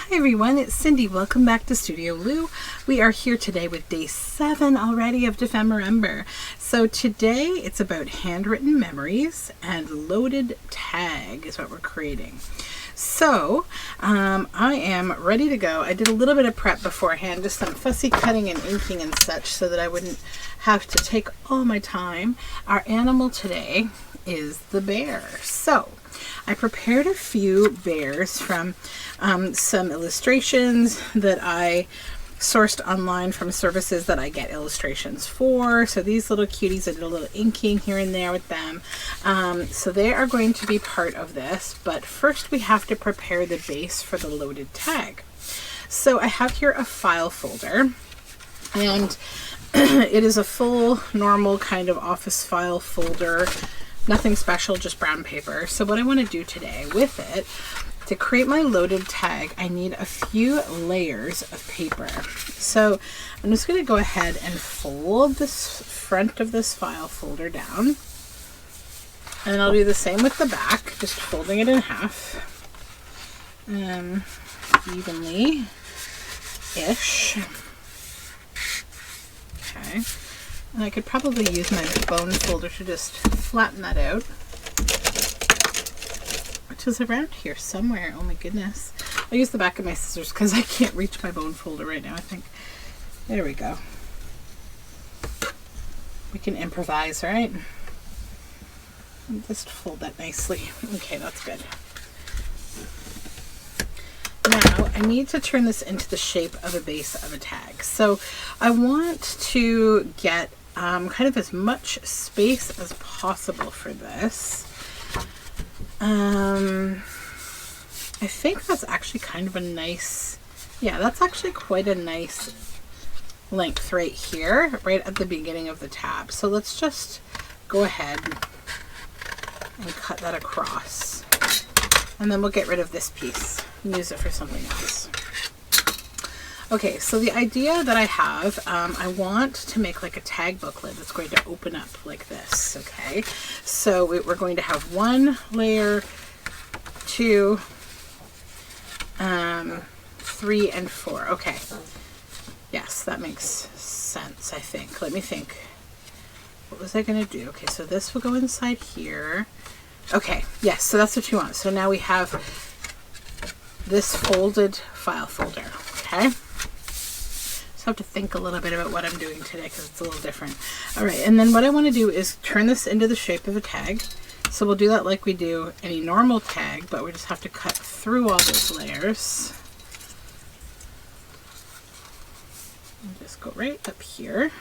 Hi everyone, it's Cindy. Welcome back to Studioloo. We are here today with day 7 already of Dephemberember. So today it's about handwritten memories and loaded tag is what we're creating. So I am ready to go. I did a little bit of prep beforehand, just some fussy cutting and inking and such so that I wouldn't have to take all my time. Our animal today is the bear. So I prepared a few bears from some illustrations that I sourced online from services that I get illustrations for. So these little cuties, I did a little inking here and there with them. So they are going to be part of this, but first we have to prepare the base for the loaded tag. So I have here a file folder, and it is a full normal kind of office file folder. Nothing special, just brown paper. So what I want to do today with it, to create my loaded tag, I need a few layers of paper. So I'm just going to go ahead and fold this front of this file folder down. And I'll do the same with the back, just folding it in half. Evenly-ish. Okay. And I could probably use my bone folder to just flatten that out, which is around here somewhere. Oh my goodness. I'll use the back of my scissors because I can't reach my bone folder right now, I think. There we go. We can improvise, right? And just fold that nicely. Okay, that's good. Now I need to turn this into the shape of a base of a tag. So I want to get kind of as much space as possible for this. I think that's actually kind of a nice, yeah, that's actually quite a nice length right here, right at the beginning of the tab. So let's just go ahead and cut that across. And then we'll get rid of this piece and use it for something else. Okay, so the idea that I have, I want to make like a tag booklet that's going to open up like this, okay? So we're going to have 1 layer, 2, 3, and 4. Okay. Yes, that makes sense, I think. Let me think. What was I going to do? Okay, so this will go inside here. Okay, yes, so that's what you want. So now we have this folded file folder, okay? So I have to think a little bit about what I'm doing today because it's a little different. All right, and then what I want to do is turn this into the shape of a tag. So we'll do that like we do any normal tag, but we just have to cut through all those layers. And just go right up here.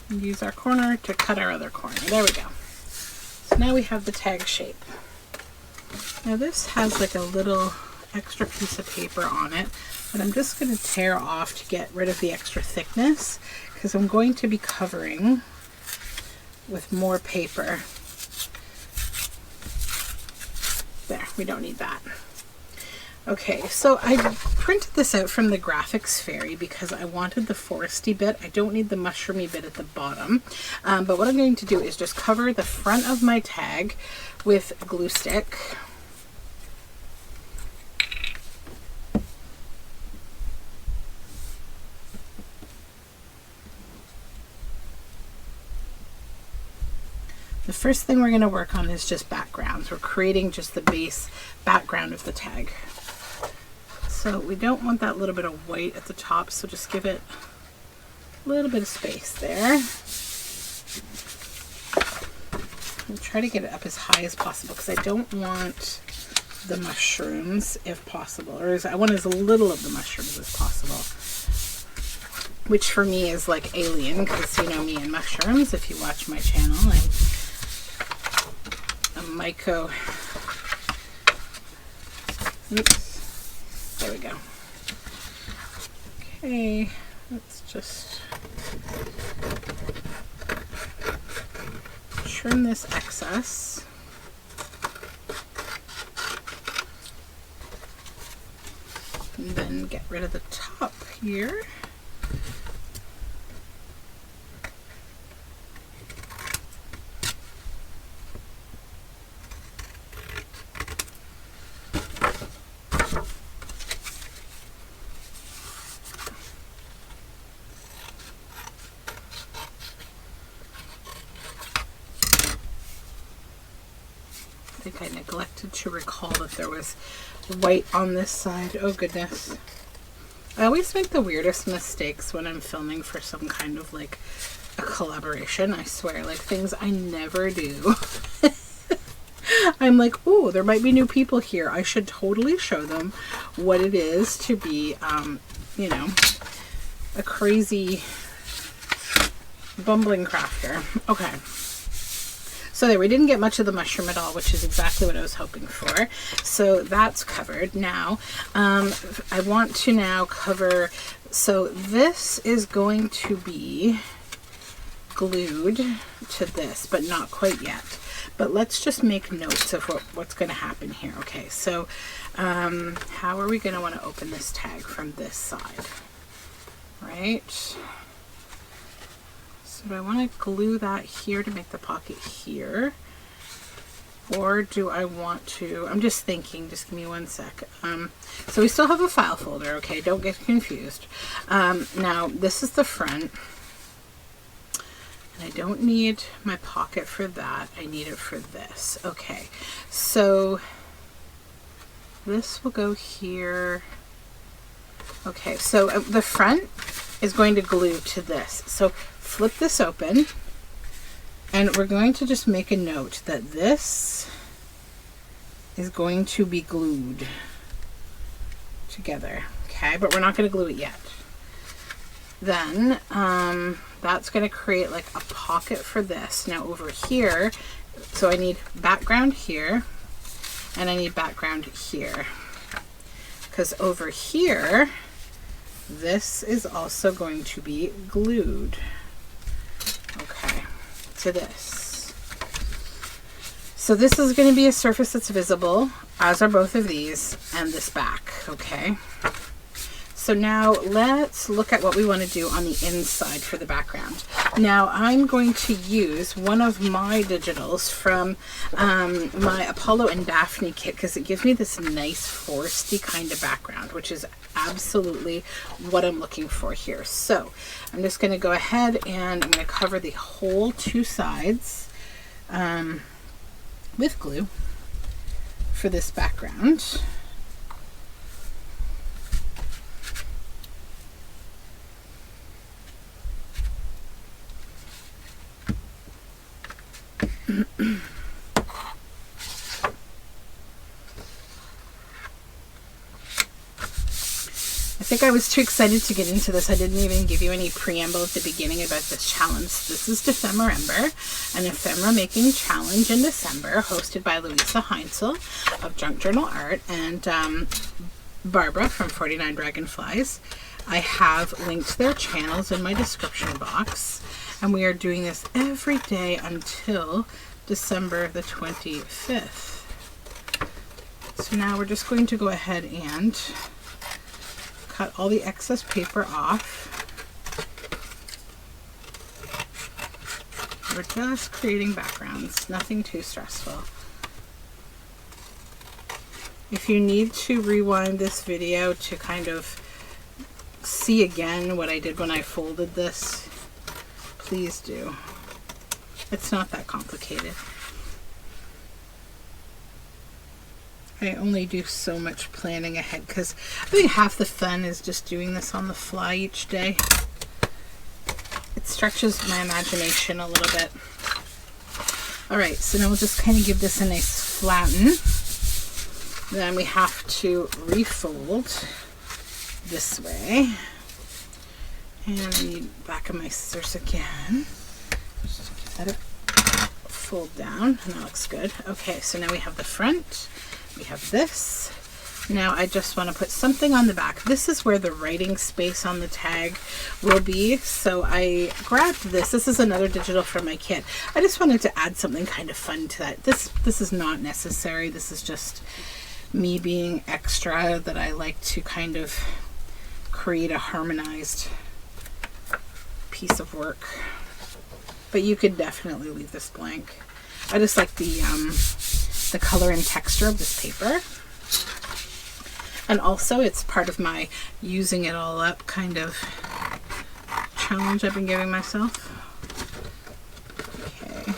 And use our corner to cut our other corner. There we go. So now we have the tag shape. Now this has like a little extra piece of paper on it, but I'm just going to tear off to get rid of the extra thickness because I'm going to be covering with more paper. There, we don't need that. Okay, so I printed this out from the Graphics Fairy because I wanted the foresty bit. I don't need the mushroomy bit at the bottom. But what I'm going to do is just cover the front of my tag with glue stick. The first thing we're going to work on is just backgrounds. We're creating just the base background of the tag. So we don't want that little bit of white at the top, so just give it a little bit of space there. And try to get it up as high as possible because I don't want the mushrooms if possible, or I want as little of the mushrooms as possible. Which for me is like alien because you know me and mushrooms. If you watch my channel, I'm a myco. Oops. There we go. Okay, let's just trim this excess. And then get rid of the top here. think I neglected to recall that there was white on this side. Oh goodness. I always make the weirdest mistakes when I'm filming for some kind of like a collaboration, I swear, like things I never do. I'm like, oh, there might be new people here. I should totally show them what it is to be, you know, a crazy bumbling crafter. Okay. So there, we didn't get much of the mushroom at all, which is exactly what I was hoping for. So that's covered. Now, I want to now cover, so this is going to be glued to this, but not quite yet. But let's just make notes of what's going to happen here. Okay, so how are we going to want to open this tag from this side? Right? So do I want to glue that here to make the pocket here? Or do I want to, I'm just thinking, just give me one sec. So we still have a file folder, okay? Don't get confused. Now, this is the front. And I don't need my pocket for that. I need it for this. Okay, so this will go here. Okay, so the front is going to glue to this. So flip this open, and we're going to just make a note that this is going to be glued together. Okay, but we're not going to glue it yet. Then that's going to create like a pocket for this. Now over here, so I need background here, and I need background here, because over here this is also going to be glued, okay, to this. So this is going to be a surface that's visible, as are both of these, and this back. Okay, so now let's look at what we want to do on the inside for the background. Now I'm going to use one of my digitals from my Apollo and Daphne kit, because it gives me this nice foresty kind of background, which is absolutely what I'm looking for here. So I'm just going to go ahead and I'm going to cover the whole two sides with glue for this background. I think I was too excited to get into this. I didn't even give you any preamble at the beginning about this challenge. This is Dephemberember, an ephemera making challenge in December, hosted by Louisa Heinzel of Junk Journal Art and Barbara from 49 Dragonflies. I have linked their channels in my description box, and we are doing this every day until December the 25th. So now we're just going to go ahead and cut all the excess paper off. We're just creating backgrounds, nothing too stressful. If you need to rewind this video to kind of see again what I did when I folded this, please do. It's not that complicated. I only do so much planning ahead because I think half the fun is just doing this on the fly each day. It stretches my imagination a little bit. Alright, so now we'll just kind of give this a nice flatten. Then we have to refold this way. And I need back of my scissors again. Just give that a fold down, and that looks good. Okay, so now we have the front. We have this. Now I just want to put something on the back. This is where the writing space on the tag will be. So I grabbed this. This is another digital from my kit. I just wanted to add something kind of fun to that. This is not necessary. This is just me being extra, that I like to kind of create a harmonized piece of work. But you could definitely leave this blank. I just like the color and texture of this paper. And also it's part of my using it all up kind of challenge I've been giving myself. Okay.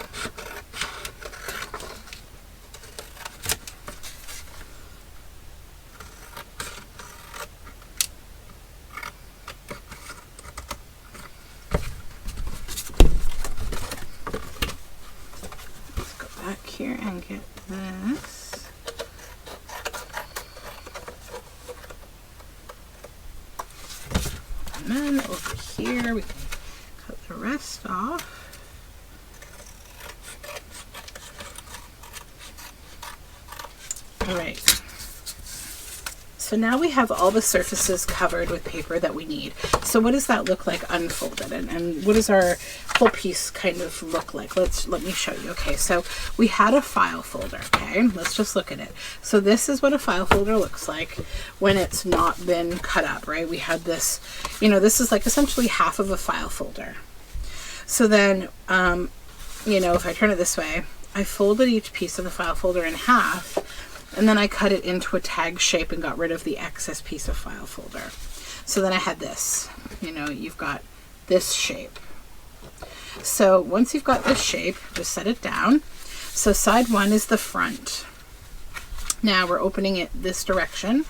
here and get this. And then over here we can cut the rest off. All right. So now we have all the surfaces covered with paper that we need. So what does that look like unfolded? And what does our whole piece kind of look like? Let me show you. Okay, so we had a file folder, okay? Let's just look at it. So this is what a file folder looks like when it's not been cut up, right? We had this, you know, this is like essentially half of a file folder. So then, you know, if I turn it this way, I folded each piece of the file folder in half, and then I cut it into a tag shape and got rid of the excess piece of file folder. So then I had this, you know, you've got this shape. So once you've got this shape, just set it down. So side one is the front. Now we're opening it this direction.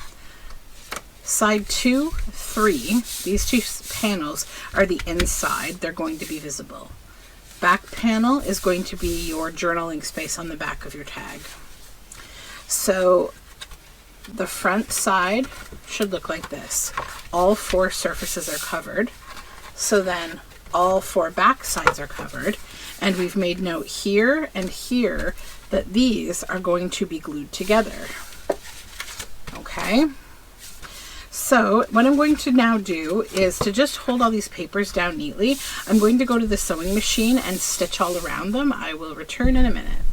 Side 2, 3, these two panels are the inside. They're going to be visible. Back panel is going to be your journaling space on the back of your tag. So the front side should look like this. All 4 surfaces are covered. So then all 4 back sides are covered. And we've made note here and here that these are going to be glued together. Okay. So what I'm going to now do is to just hold all these papers down neatly. I'm going to go to the sewing machine and stitch all around them. I will return in a minute.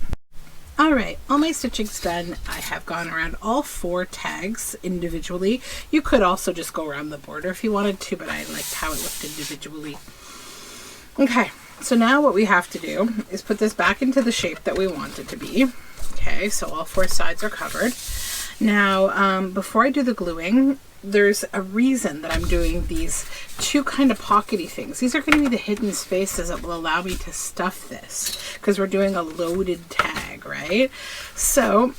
All right, all my stitching's done. I have gone around all 4 tags individually. You could also just go around the border if you wanted to, but I liked how it looked individually. Okay, so now what we have to do is put this back into the shape that we want it to be. Okay, so all 4 sides are covered. Now, before I do the gluing, there's a reason that I'm doing these 2 kind of pockety things. These are going to be the hidden spaces that will allow me to stuff this, because we're doing a loaded tag, right? So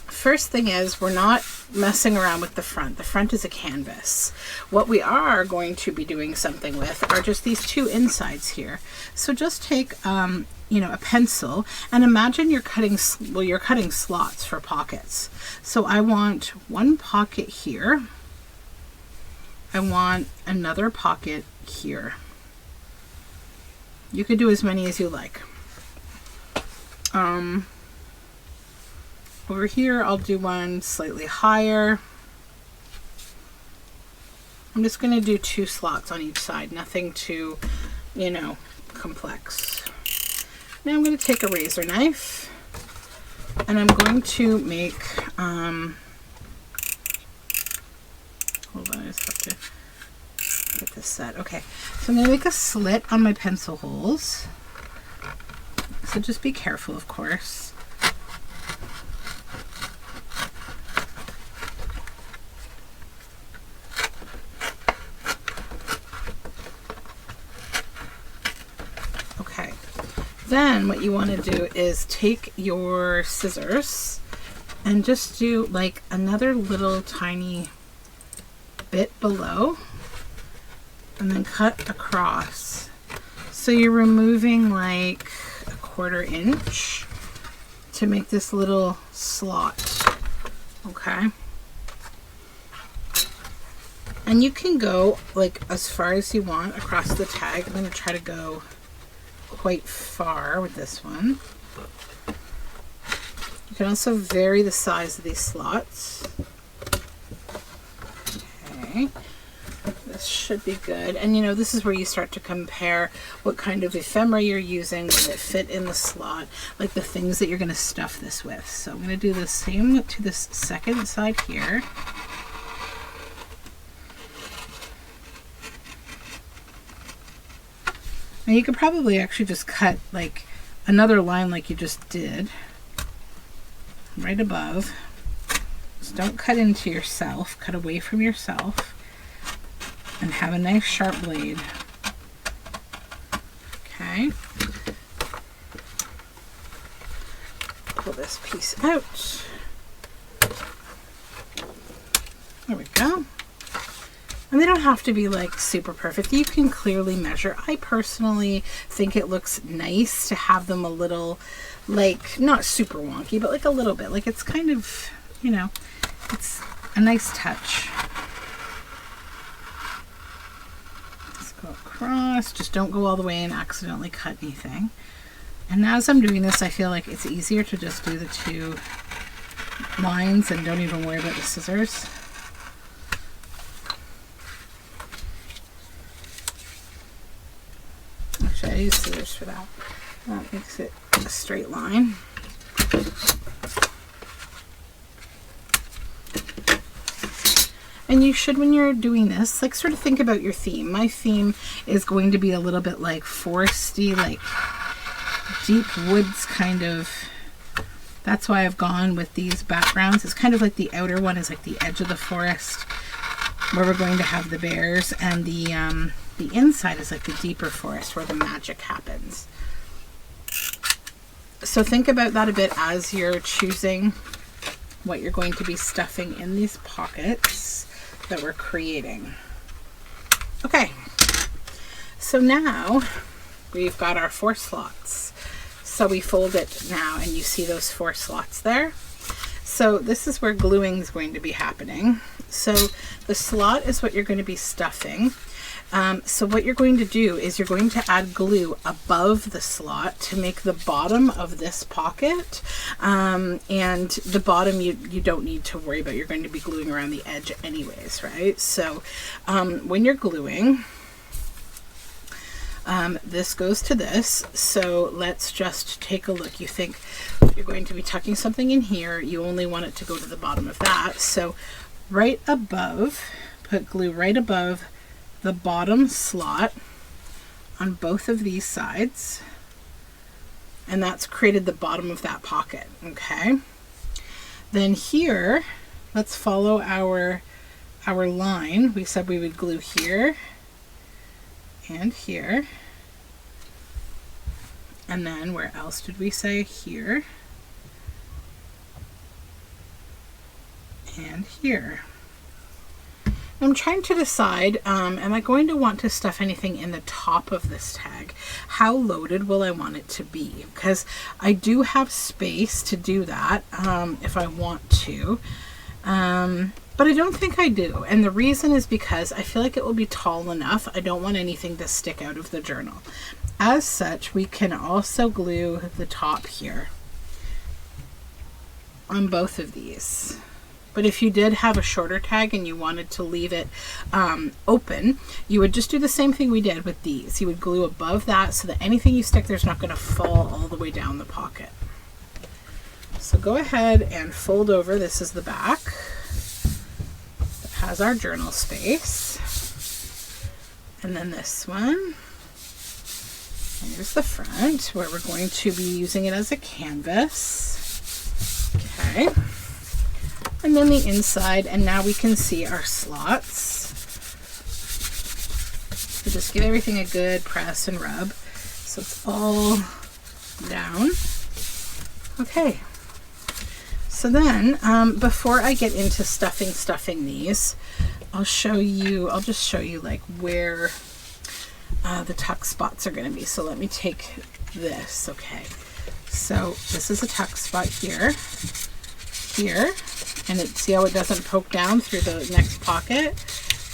first thing is, we're not messing around with the front. The front is a canvas. What we are going to be doing something with are just these 2 insides here. So just take you know, a pencil and imagine you're cutting slots for pockets. So I want one pocket here. I want another pocket here. You could do as many as you like. Over here, I'll do one slightly higher. I'm just going to do 2 slots on each side, nothing too, you know, complex. Now I'm going to take a razor knife and I'm going to make, hold on, I just have to get this set. Okay, so I'm going to make a slit on my pencil holes. So just be careful, of course. Okay, then what you want to do is take your scissors and just do like another little tiny bit below and then cut across. So you're removing like 1/4 inch to make this little slot. Okay, and you can go like as far as you want across the tag. I'm going to try to go quite far with this one. You can also vary the size of these slots. Okay, this should be good. And you know, this is where you start to compare what kind of ephemera you're using, will it fit in the slot, like the things that you're going to stuff this with. So I'm going to do the same to this second side here. And you could probably actually just cut like another line like you just did right above. Just don't cut into yourself, cut away from yourself, and have a nice sharp blade. Okay. Pull this piece out. There we go. And they don't have to be like super perfect. You can clearly measure. I personally think it looks nice to have them a little, like, not super wonky, but like a little bit. Like it's kind of, you know, it's a nice touch. Let's go across. Just don't go all the way and accidentally cut anything. And as I'm doing this, I feel like it's easier to just do the 2 lines and don't even worry about the scissors. Actually, I use scissors for that. That makes it a straight line. And you should, when you're doing this, like sort of think about your theme. My theme is going to be a little bit like foresty, like deep woods kind of. That's why I've gone with these backgrounds. It's kind of like the outer one is like the edge of the forest where we're going to have the bears, and the inside is like the deeper forest where the magic happens. So think about that a bit as you're choosing what you're going to be stuffing in these pockets that we're creating. Okay, so now we've got our 4 slots. So we fold it now and you see those 4 slots there. So this is where gluing is going to be happening. So the slot is what you're going to be stuffing. So what you're going to do is you're going to add glue above the slot to make the bottom of this pocket. And the bottom you don't need to worry about. You're going to be gluing around the edge anyways, right? So when you're gluing, this goes to this. So let's just take a look. You think you're going to be tucking something in here. You only want it to go to the bottom of that. So right above, put glue right above the bottom slot on both of these sides. And that's created the bottom of that pocket, okay? Then here, let's follow our line. We said we would glue here and here. And then where else did we say? Here and here. I'm trying to decide, am I going to want to stuff anything in the top of this tag? How loaded will I want it to be? Because I do have space to do that if I want to. But I don't think I do. And the reason is because I feel like it will be tall enough. I don't want anything to stick out of the journal. As such, we can also glue the top here on both of these. But if you did have a shorter tag and you wanted to leave it open, you would just do the same thing we did with these. You would glue above that so that anything you stick there's not going to fall all the way down the pocket. So go ahead and fold over. This is the back. It has our journal space. And then this one. And here's the front where we're going to be using it as a canvas. Okay. And then the inside, and now we can see our slots. So just give everything a good press and rub so it's all down. Okay. So then, before I get into stuffing these, I'll just show you like where the tuck spots are going to be. So let me take this. Okay. So this is a tuck spot here. And see how it doesn't poke down through the next pocket?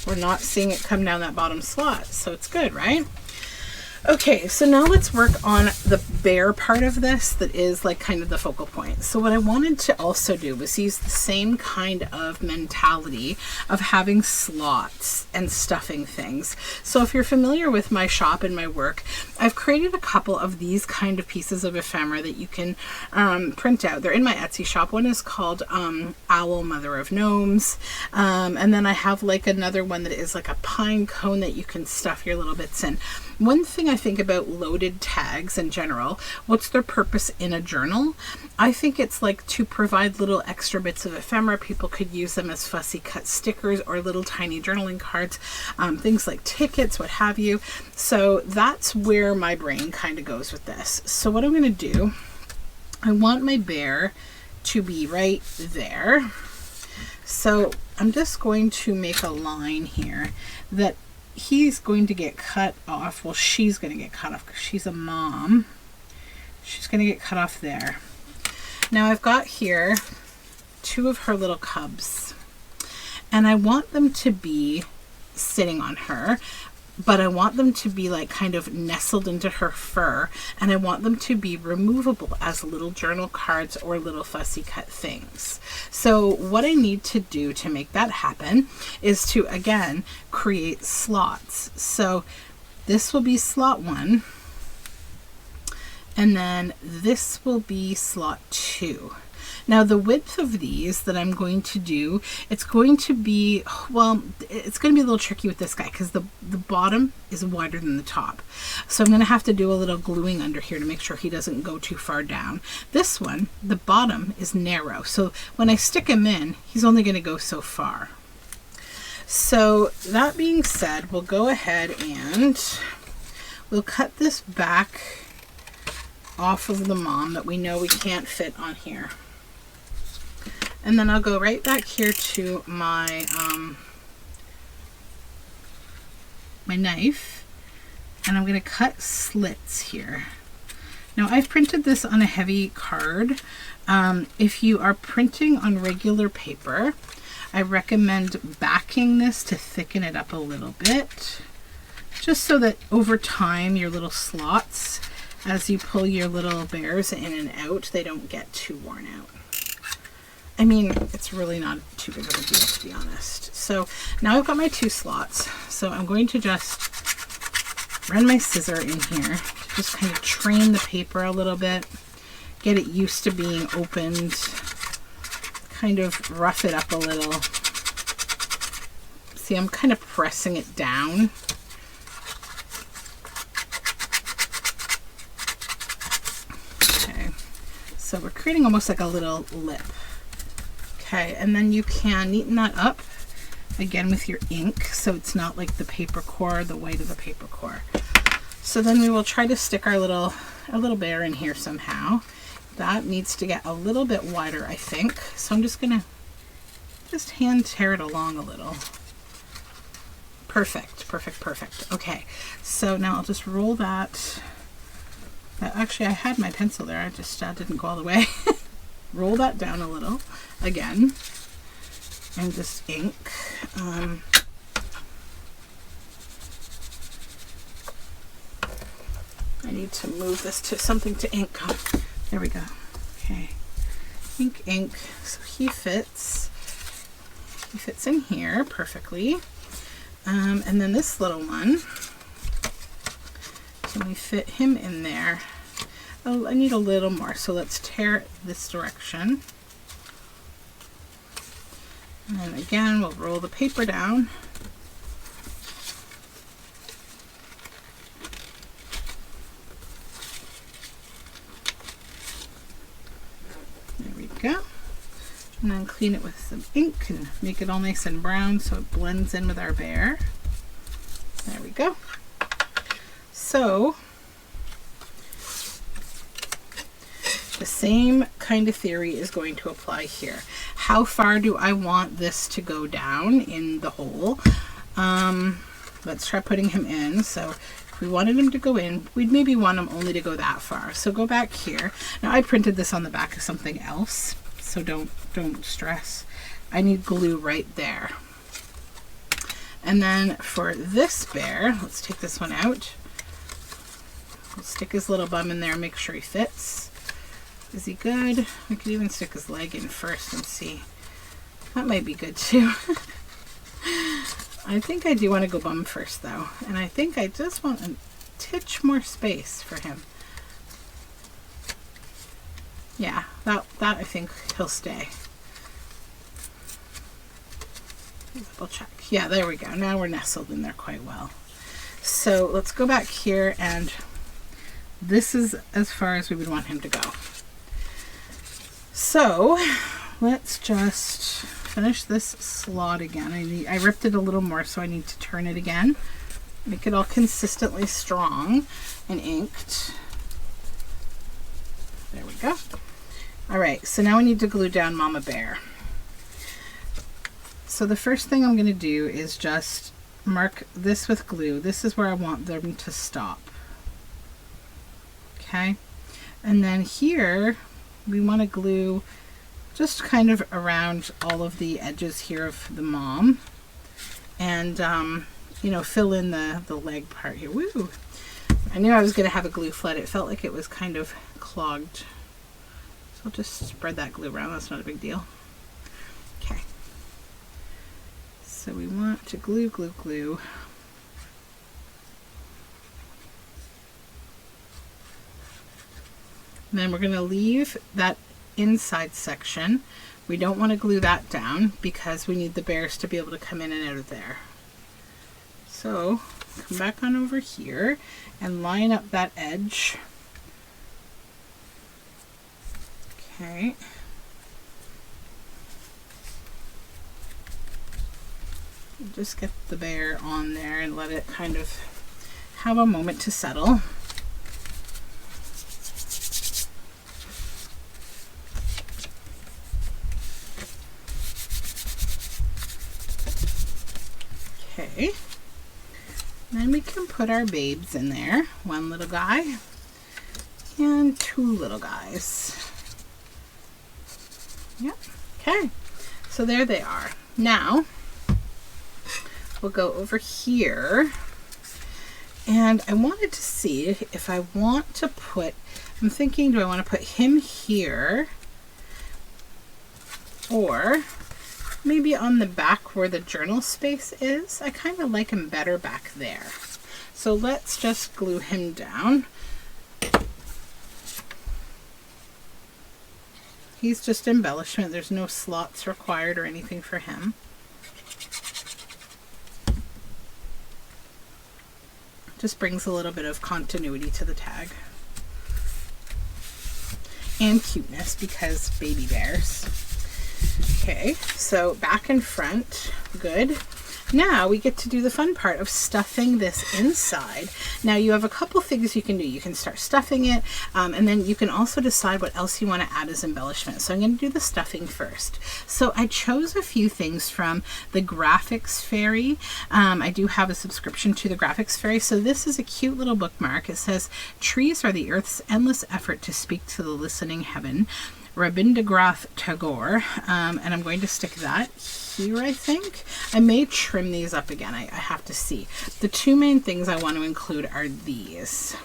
We're not seeing it come down that bottom slot, so it's good, right? Okay, so now let's work on the bear part of this that is like kind of the focal point. So what I wanted to also do was use the same kind of mentality of having slots and stuffing things. So if you're familiar with my shop and my work, I've created a couple of these kind of pieces of ephemera that you can print out. They're in my Etsy shop. One is called Owl Mother of Gnomes. And then I have like another one that is like a pine cone that you can stuff your little bits in. One thing I think about loaded tags in general, what's their purpose in a journal? I think it's like to provide little extra bits of ephemera. People could use them as fussy cut stickers or little tiny journaling cards, things like tickets, what have you. So that's where my brain kind of goes with this. So what I'm going to do, I want my bear to be right there. So I'm just going to make a line here that he's going to get cut off. Well, she's going to get cut off because she's a mom. She's going to get cut off there. Now I've got here 2 of her little cubs, and I want them to be sitting on her, but I want them to be like kind of nestled into her fur, and I want them to be removable as little journal cards or little fussy cut things. So what I need to do to make that happen is to, again, create slots. So this will be slot 1, and then this will be slot 2. Now the width of these that I'm going to do, it's going to be, well, it's going to be a little tricky with this guy because the bottom is wider than the top. So I'm going to have to do a little gluing under here to make sure he doesn't go too far down. This one, the bottom is narrow. So when I stick him in, he's only going to go so far. So that being said, we'll go ahead and we'll cut this back off of the mom that we know we can't fit on here. And then I'll go right back here to my my knife, and I'm going to cut slits here. Now I've printed this on a heavy card. If you are printing on regular paper, I recommend backing this to thicken it up a little bit, just so that over time your little slots, as you pull your little bears in and out, they don't get too worn out. I mean, it's really not too big of a deal, to be honest. So now I've got my 2 slots. So I'm going to just run my scissor in here to just kind of train the paper a little bit, get it used to being opened, kind of rough it up a little. See, I'm kind of pressing it down. Okay, so we're creating almost like a little lip. Okay, and then you can neaten that up again with your ink so it's not like the paper core, the white of the paper core. So then we will try to stick our little bear in here somehow. That needs to get a little bit wider, I think. So I'm just gonna hand tear it along a little. Perfect, perfect, perfect. Okay, so now I'll just roll that. Actually, I had my pencil there, I just didn't go all the way. Roll that down a little again, and just ink. I need to move this to something to ink on. There we go. Okay, ink. So he fits in here perfectly. And then this little one, can we fit him in there? Oh, I need a little more, so let's tear it this direction. And again, we'll roll the paper down. There we go. And then clean it with some ink and make it all nice and brown so it blends in with our bear. There we go. So the same kind of theory is going to apply here. How far do I want this to go down in the hole? Let's try putting him in. So if we wanted him to go in, we'd maybe want him only to go that far. So go back here. Now I printed this on the back of something else, so don't stress. I need glue right there. And then for this bear, let's take this one out. We'll stick his little bum in there, make sure he fits. Is he good? We could even stick his leg in first and see. That might be good too. I think I do want to go bum first though. And I think I just want a titch more space for him. Yeah, that I think he'll stay. Double check. Yeah, there we go. Now we're nestled in there quite well. So let's go back here, and this is as far as we would want him to go. So let's just finish this slot again. I ripped it a little more, so I need to turn it again. Make it all consistently strong and inked. There we go. All right, so now we need to glue down Mama Bear. So the first thing I'm going to do is just mark this with glue. This is where I want them to stop. Okay, and then here we want to glue just kind of around all of the edges here of the mom, and you know, fill in the leg part here. Woo! I knew I was going to have a glue flood. It felt like it was kind of clogged. So I'll just spread that glue around. That's not a big deal. Okay. So we want to glue, glue, glue. And then we're going to leave that inside section. We don't want to glue that down because we need the bears to be able to come in and out of there. So come back on over here and line up that edge. Okay. Just get the bear on there and let it kind of have a moment to settle. Okay, then we can put our babes in there. One little guy and two little guys. Yep. Okay, so there they are. Now we'll go over here, and I wanted to see if I want to put, I'm thinking, do I want to put him here, or maybe on the back where the journal space is? I kind of like him better back there. So let's just glue him down. He's just embellishment. There's no slots required or anything for him. Just brings a little bit of continuity to the tag. And cuteness, because baby bears. Okay, so back and front, good. Now we get to do the fun part of stuffing this inside. Now you have a couple things you can do. You can start stuffing it, and then you can also decide what else you want to add as embellishment. So I'm going to do the stuffing first. So I chose a few things from the Graphics Fairy. I do have a subscription to the Graphics Fairy. So this is a cute little bookmark. It says, "Trees are the earth's endless effort to speak to the listening heaven." Rabindranath Tagore, and I'm going to stick that here, I think. I may trim these up again. I have to see. The two main things I want to include are these.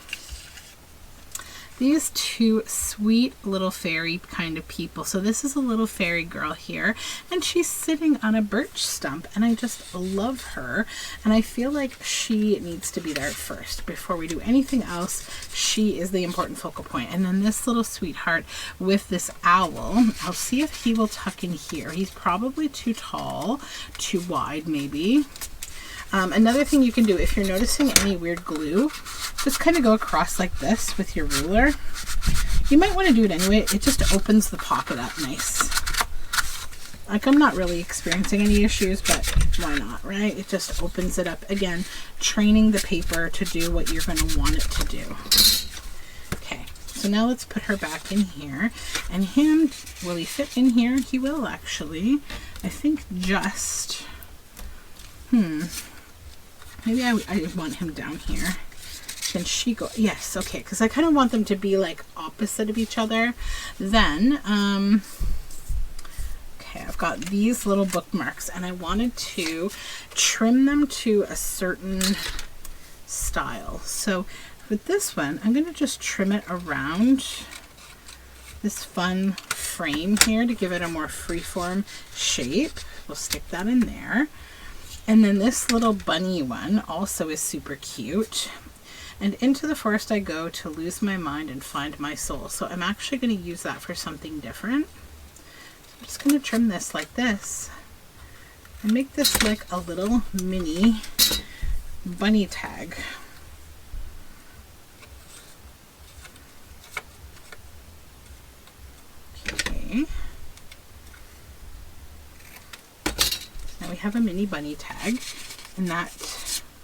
These two sweet little fairy kind of people. So this is a little fairy girl here, and she's sitting on a birch stump, and I just love her, and I feel like she needs to be there first. Before we do anything else, she is the important focal point. And then this little sweetheart with this owl, I'll see if he will tuck in here. He's probably too tall, too wide maybe. Another thing you can do, if you're noticing any weird glue, just kind of go across like this with your ruler. You might want to do it anyway. It just opens the pocket up nice. Like, I'm not really experiencing any issues, but why not, right? It just opens it up. Again, training the paper to do what you're going to want it to do. Okay, so now let's put her back in here. And him, will he fit in here? He will, actually. I think just... Maybe I want him down here. Can she go? Yes, okay, because I kind of want them to be like opposite of each other. Then, okay, I've got these little bookmarks, and I wanted to trim them to a certain style. So with this one, I'm going to just trim it around this fun frame here to give it a more freeform shape. We'll stick that in there. And then this little bunny one also is super cute. And into the forest I go to lose my mind and find my soul. So I'm actually going to use that for something different. I'm just going to trim this like this and make this like a little mini bunny tag. Okay. Now we have a mini bunny tag, and that,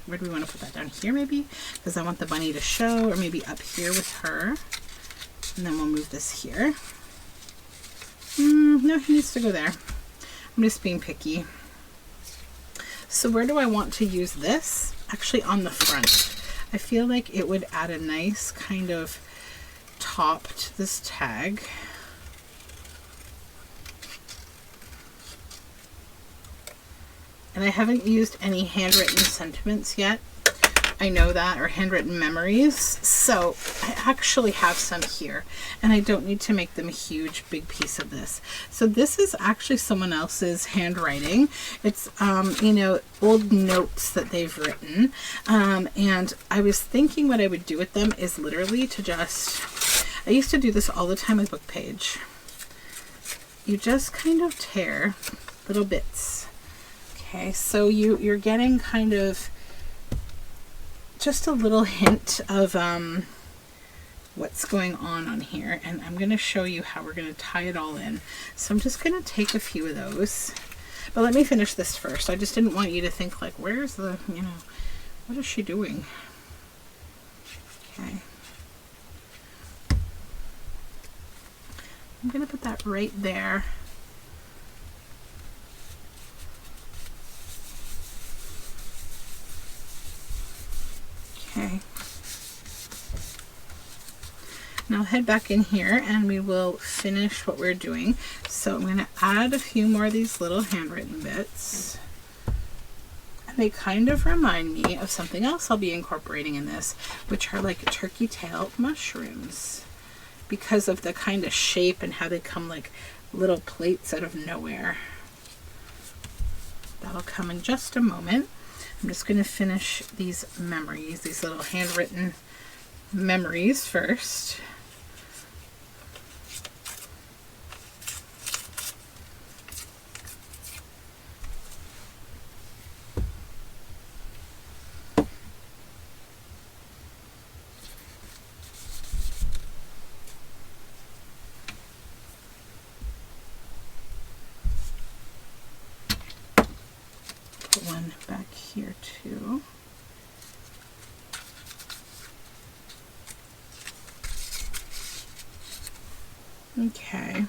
where do we want to put that? Down here maybe? Because I want the bunny to show, or maybe up here with her. And then we'll move this here. No, he needs to go there. I'm just being picky. So where do I want to use this? Actually on the front. I feel like it would add a nice kind of top to this tag. And I haven't used any handwritten sentiments yet. I know that, or handwritten memories. So I actually have some here, and I don't need to make them a huge big piece of this. So this is actually someone else's handwriting. It's you know, old notes that they've written, and I was thinking what I would do with them is literally to just, I used to do this all the time with book page. You just kind of tear little bits. Okay, so you're getting kind of just a little hint of what's going on here, and I'm going to show you how we're going to tie it all in. So I'm just going to take a few of those, but let me finish this first. I just didn't want you to think like, where's the, you know, what is she doing? Okay, I'm going to put that right there. Okay, now head back in here and we will finish what we're doing. So I'm going to add a few more of these little handwritten bits. And they kind of remind me of something else I'll be incorporating in this, which are like turkey tail mushrooms, because of the kind of shape and how they come like little plates out of nowhere. That'll come in just a moment. I'm just going to finish these memories, these little handwritten memories first. One back here too. Okay.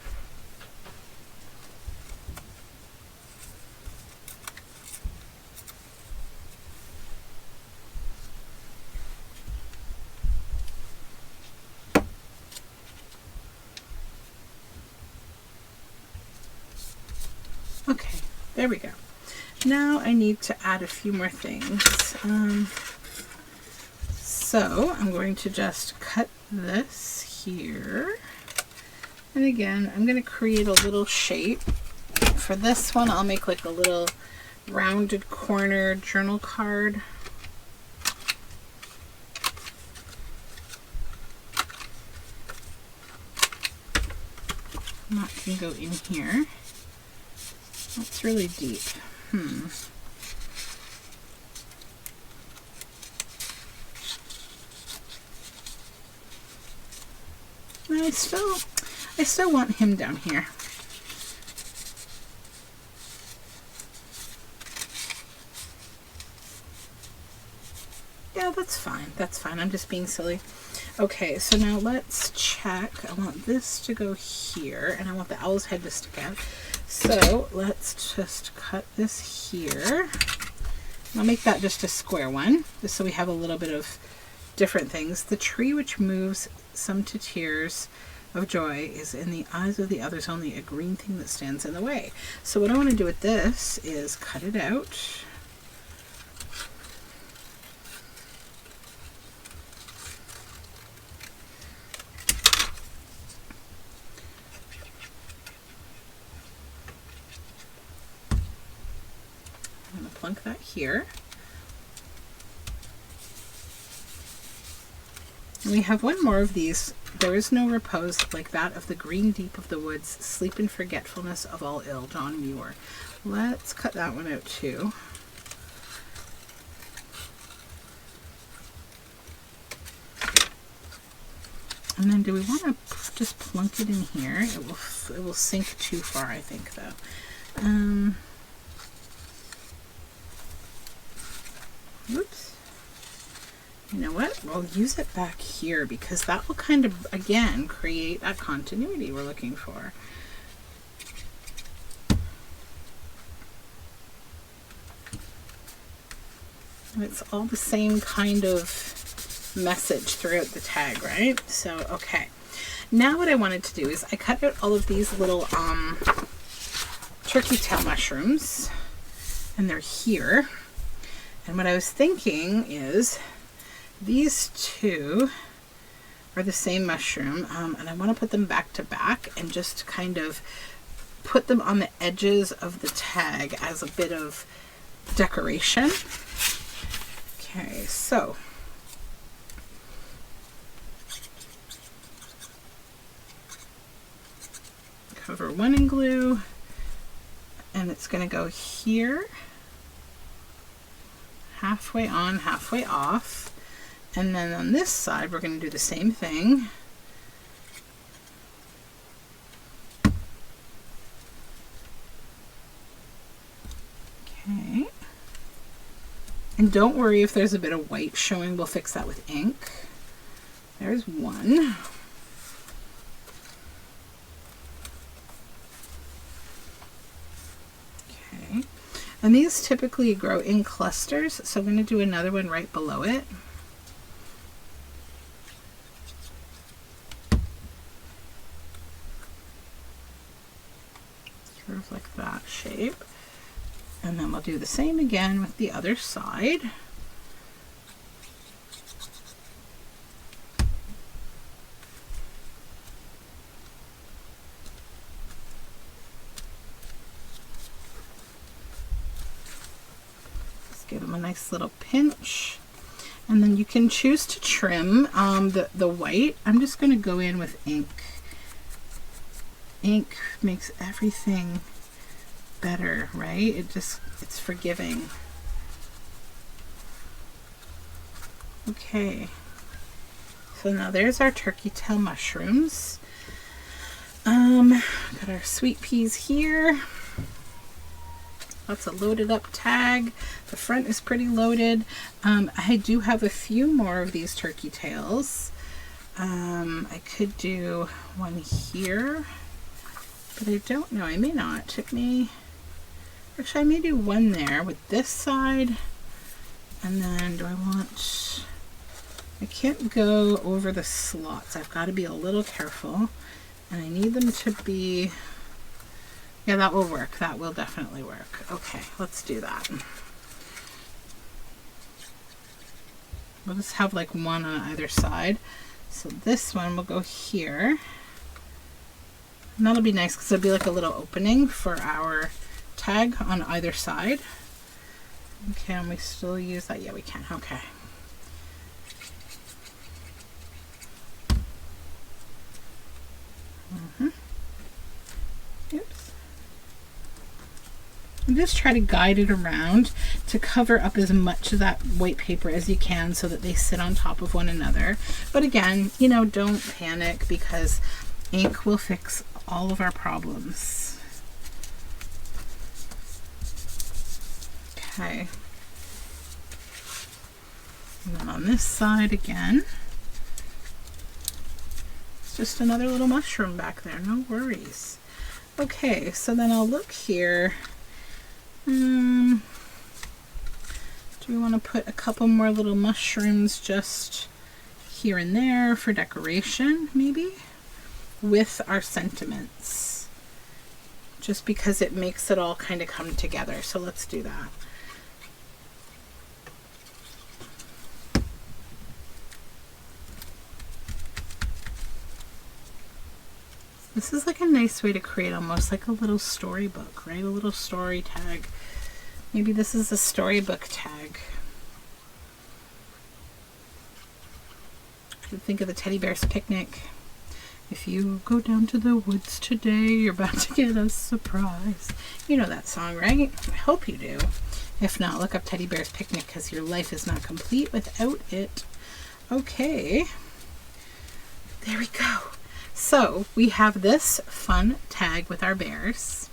Okay, there we go. Now I need to add a few more things. So I'm going to just cut this here. And again, I'm going to create a little shape. For this one, I'll make like a little rounded corner journal card. And that can go in here. That's really deep. I still want him down here. Yeah, that's fine. That's fine. I'm just being silly. Okay, so now let's check. I want this to go here, and I want the owl's head to stick out. So let's just cut this here. I'll make that just a square one, just so we have a little bit of different things. The tree which moves some to tears of joy is in the eyes of the others only a green thing that stands in the way. So what I want to do with this is cut it out. I'm going to plunk that here. And we have one more of these. There is no repose like that of the green deep of the woods, sleep in forgetfulness of all ill, John Muir. Let's cut that one out too. And then do we want to just plunk it in here? It will sink too far, I think, though. Oops. You know what? We'll use it back here because that will kind of, again, create that continuity we're looking for. And it's all the same kind of message throughout the tag, right? So, okay. Now what I wanted to do is I cut out all of these little turkey tail mushrooms, and they're here. And what I was thinking is these two are the same mushroom, and I want to put them back to back and just kind of put them on the edges of the tag as a bit of decoration. Okay, so cover one in glue, and it's going to go here, halfway on, halfway off. And then on this side, we're going to do the same thing. Okay. And don't worry if there's a bit of white showing, we'll fix that with ink. There's one. Okay. And these typically grow in clusters, so I'm going to do another one right below it. Sort of like that shape. And then we'll do the same again with the other side. Just give them a nice little pinch. And then you can choose to trim the white. I'm just going to go in with ink. Ink makes everything better, right? It's forgiving. Okay, so now there's our turkey tail mushrooms. Got our sweet peas here. That's a loaded up tag. The front is pretty loaded. I do have a few more of these turkey tails. I could do one here, but I don't know. I may not. Actually, I may do one there with this side. And then do I want... I can't go over the slots. I've got to be a little careful. And I need them to be... Yeah, that will work. That will definitely work. Okay, let's do that. We'll just have like one on either side. So this one will go here. And that'll be nice because it'll be like a little opening for our tag on either side. Can we still use that? Yeah, we can. Okay. Oops. And just try to guide it around to cover up as much of that white paper as you can so that they sit on top of one another. But again, you know, don't panic because ink will fix all of our problems. Okay. And then on this side again, it's just another little mushroom back there, no worries. Okay, so then I'll look here. Do we want to put a couple more little mushrooms just here and there for decoration, maybe? With our sentiments. Just because it makes it all kind of come together. So let's do that. This is like a nice way to create almost like a little storybook, right? A little story tag. Maybe this is a storybook tag. I could think of the teddy bear's picnic. If you go down to the woods today, you're about to get a surprise. You know that song, right? I hope you do. If not, look up Teddy Bear's Picnic because your life is not complete without it. Okay. There we go. So we have this fun tag with our bears.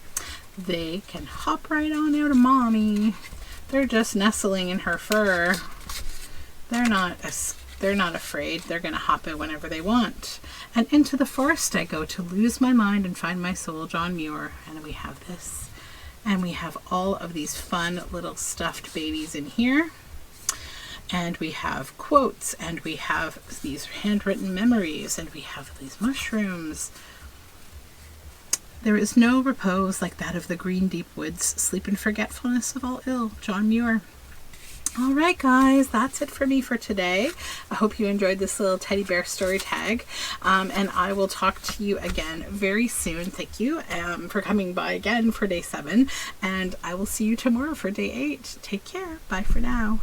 They can hop right on out of mommy. They're just nestling in her fur. They're not afraid. They're going to hop in whenever they want. And into the forest I go to lose my mind and find my soul, John Muir. And we have this. And we have all of these fun little stuffed babies in here. and we have quotes, and we have these handwritten memories, and we have these mushrooms. There is no repose like that of the green deep woods, sleep and forgetfulness of all ill. John Muir. All right, guys, that's it for me for today. I hope you enjoyed this little teddy bear story tag, and I will talk to you again very soon. Thank you for coming by again for day 7, and I will see you tomorrow for day 8. Take care. Bye for now.